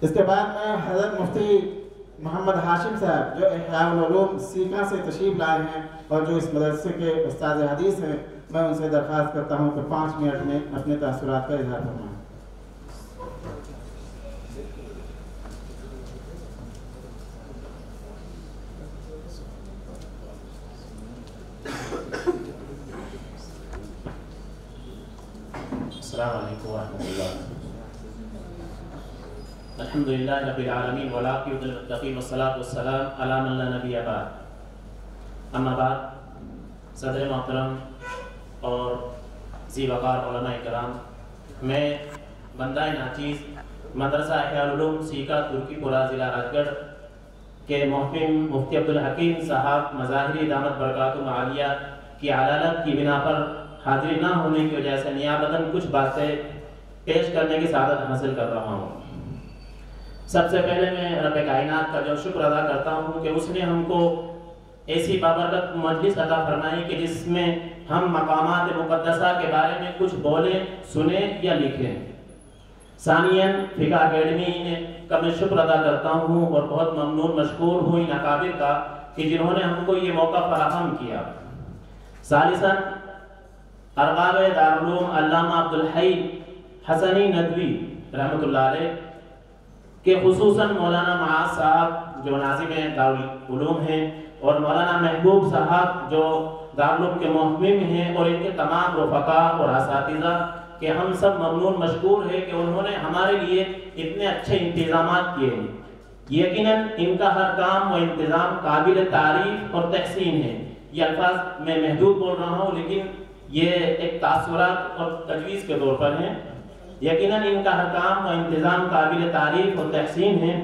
اس کے بعد میں حضرت مفتی محمد ہاشم صاحب جو احیاء العلوم سیکا سے تشریف لائے ہیں اور جو اس مدرسے کے استاد حدیث ہیں، میں ان سے درخواست کرتا ہوں کہ 5 منٹ میں اپنے تاثرات کا اظہار فرمائیں۔ السلام علیکم ورحمۃ اللہ۔ الحمدللہ رب العالمین والعاقبۃ للمتقین والصلاۃ والسلام علی من لا نبی بعد۔ اما بعد، صدر محترم اور ذی وقار علماء کرام، میں بندہ ناچیز مدرسہ احیاء العلوم سیکا ترکی پورہ ضلع راج گڑھ کے محترم مفتی عبدالحکیم صاحب مظاہری دامت برکاتہ عالیہ کی عدالت کی بنا پر حاضری نہ ہونے کی وجہ سے نیابتاً کچھ باتیں پیش کرنے کی سعادت حاصل کر رہا ہوں۔ سب سے پہلے میں رب کائنات کا جو شکر ادا کرتا ہوں کہ اس نے ہم کو ایسی بابرکت مجلس عطا فرمائی کہ جس میں ہم مقامات مقدسہ کے بارے میں کچھ بولیں، سنیں یا لکھیں۔ ثانیاً فقہ اکیڈمی کا میں شکر ادا کرتا ہوں اور بہت ممنون مشکور ہوں ان اکابر کا کہ جنہوں نے ہم کو یہ موقع فراہم کیا۔ ثالثاً ارباب دارالعلوم علامہ عبدالحی حسنی ندوی رحمۃ اللہ علیہ کہ خصوصاً مولانا معاذ صاحب جو ناظم دارالعلوم ہیں اور مولانا محبوب صاحب جو دارالعلوم کے محتمم ہیں اور ان کے تمام رفقا اور اساتذہ کہ ہم سب ممنون مشکور ہیں کہ انہوں نے ہمارے لیے اتنے اچھے انتظامات کیے ہیں۔ یقیناً ان کا ہر کام و انتظام قابل تعریف اور تحسین ہے۔ یہ الفاظ میں محدود بول رہا ہوں لیکن یہ ایک تاثرات اور تجویز کے طور پر ہیں۔ یقیناً ان کا ہر کام و انتظام قابل تعریف اور تحسین ہے۔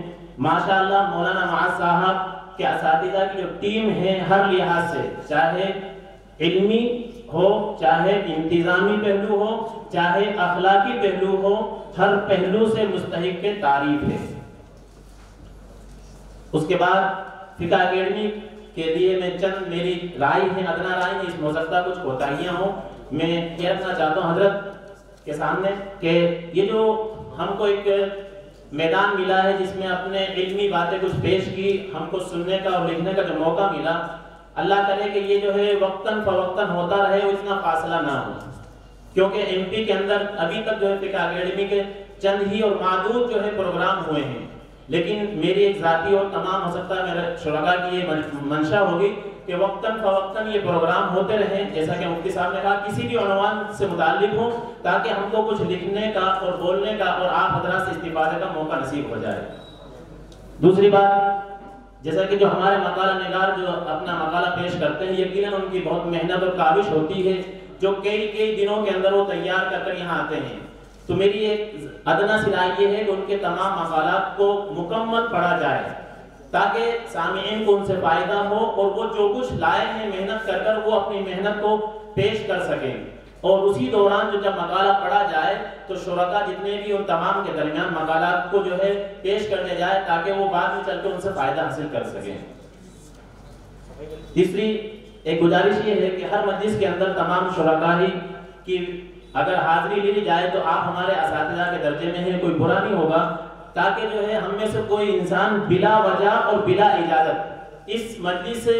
ماشاءاللہ مولانا معاذ صاحب کے اساتذہ کی جو ٹیم ہے ہر لحاظ سے، چاہے علمی ہو، چاہے انتظامی پہلو ہو، چاہے اخلاقی پہلو ہو، ہر پہلو سے مستحق کے تعریف ہے۔ اس کے بعد فقہ اکیڈمی کے لیے میں چند میری رائے ہیں، ادنا رائے ہیں، اس میں ہو سکتا کچھ کوتاہیاں ہوں۔ میں یہ رکھنا چاہتا ہوں حضرت کے سامنے کہ یہ جو ہم کو ایک میدان ملا ہے جس میں اپنے علمی باتیں کچھ پیش کی، ہم کو سننے کا اور لکھنے کا جو موقع ملا، اللہ کرے کہ یہ جو ہے وقتاً فوقتاً ہوتا رہے اور اتنا فاصلہ نہ ہو، کیونکہ ایم پی کے اندر ابھی تک جو ہے فقہ اکیڈمی کے چند ہی اور معدود جو ہے پروگرام ہوئے ہیں، لیکن میری ایک ذاتی اور تمام ہو سکتا ہے میرے شرکاء کی یہ منشا ہوگی کہ وقتاً فوقتاً یہ پروگرام ہوتے رہیں، جیسا کہ مفتی صاحب نے کہا کسی بھی عنوان سے متعلق ہوں، تاکہ ہم کو کچھ لکھنے کا اور بولنے کا اور آپ حضرات سے استفادے کا موقع نصیب ہو جائے۔ دوسری بات، جیسا کہ جو ہمارے مقالہ نگار جو اپنا مقالہ پیش کرتے ہیں، یقیناً ان کی بہت محنت اور کاوش ہوتی ہے جو کئی دنوں کے اندر وہ تیار کر کر یہاں آتے ہیں۔ تو میری ایک ادنا سی رائے یہ ہے کہ ان کے تمام مقالات کو مکمل پڑھا جائے تاکہ سامعین کو ان سے فائدہ ہو اور وہ جو کچھ لائے ہیں محنت کر کر وہ اپنی محنت کو پیش کر سکیں، اور اسی دوران جو جب مقالہ پڑھا جائے تو شرکاء جتنے بھی ان تمام کے درمیان مقالات کو جو ہے پیش کرنے جائے تاکہ وہ بعد میں چل کے ان سے فائدہ حاصل کر سکیں۔ تیسری ایک گزارش یہ ہے کہ ہر مجلس کے اندر تمام شرکاء کی اگر حاضری لی جائے تو آپ ہمارے اساتذہ کے درجے میں ہیں، کوئی برا نہیں ہوگا، تاکہ جو ہے ہم میں سے کوئی انسان بلا وجہ اور بلا اجازت اس مجلس سے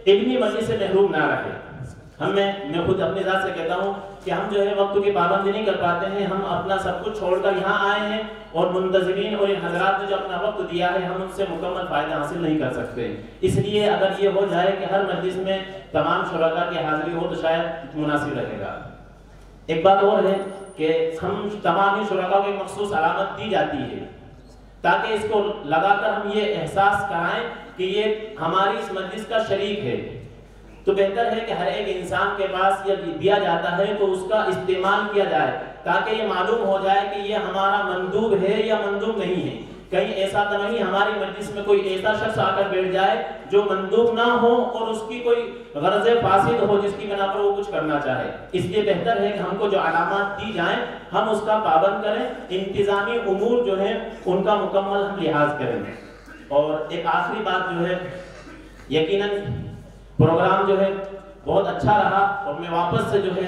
علمی مجلس سے محروم نہ رہے۔ میں خود اپنی ذات سے کہتا ہوں کہ ہم جو ہے وقت کی پابندی نہیں کر پاتے ہیں، ہم اپنا سب کچھ چھوڑ کر یہاں آئے ہیں اور منتظرین اور ان حضرات نے جو اپنا وقت دیا ہے ہم ان سے مکمل فائدہ حاصل نہیں کر سکتے۔ اس لیے اگر یہ ہو جائے کہ ہر مجلس میں تمام شرکاء کی حاضری ہو تو شاید مناسب رہے گا۔ ایک بات اور ہے کہ ہم تمام شرکاء کو ایک مخصوص علامت دی جاتی ہے تاکہ اس کو لگا کر ہم یہ احساس کرائیں کہ یہ ہماری اس مجلس کا شریک ہے۔ تو بہتر ہے کہ ہر ایک انسان کے پاس یہ دیا جاتا ہے تو اس کا استعمال کیا جائے تاکہ یہ معلوم ہو جائے کہ یہ ہمارا مندوب ہے یا مندوب نہیں ہے۔ کہیں ایسا تو نہیں ہماری مجلس میں کوئی ایسا شخص آ کر بیٹھ جائے جو مندوب نہ ہو اور اس کی کوئی غرض فاسد ہو جس کی بنا پر وہ کچھ کرنا چاہے۔ اس لیے بہتر ہے کہ ہم کو جو علامات دی جائیں ہم اس کا پابند کریں، انتظامی امور جو ہیں ان کا مکمل ہم لحاظ کریں۔ اور ایک آخری بات جو ہے، یقیناً پروگرام جو ہے بہت اچھا رہا اور میں واپس سے جو ہے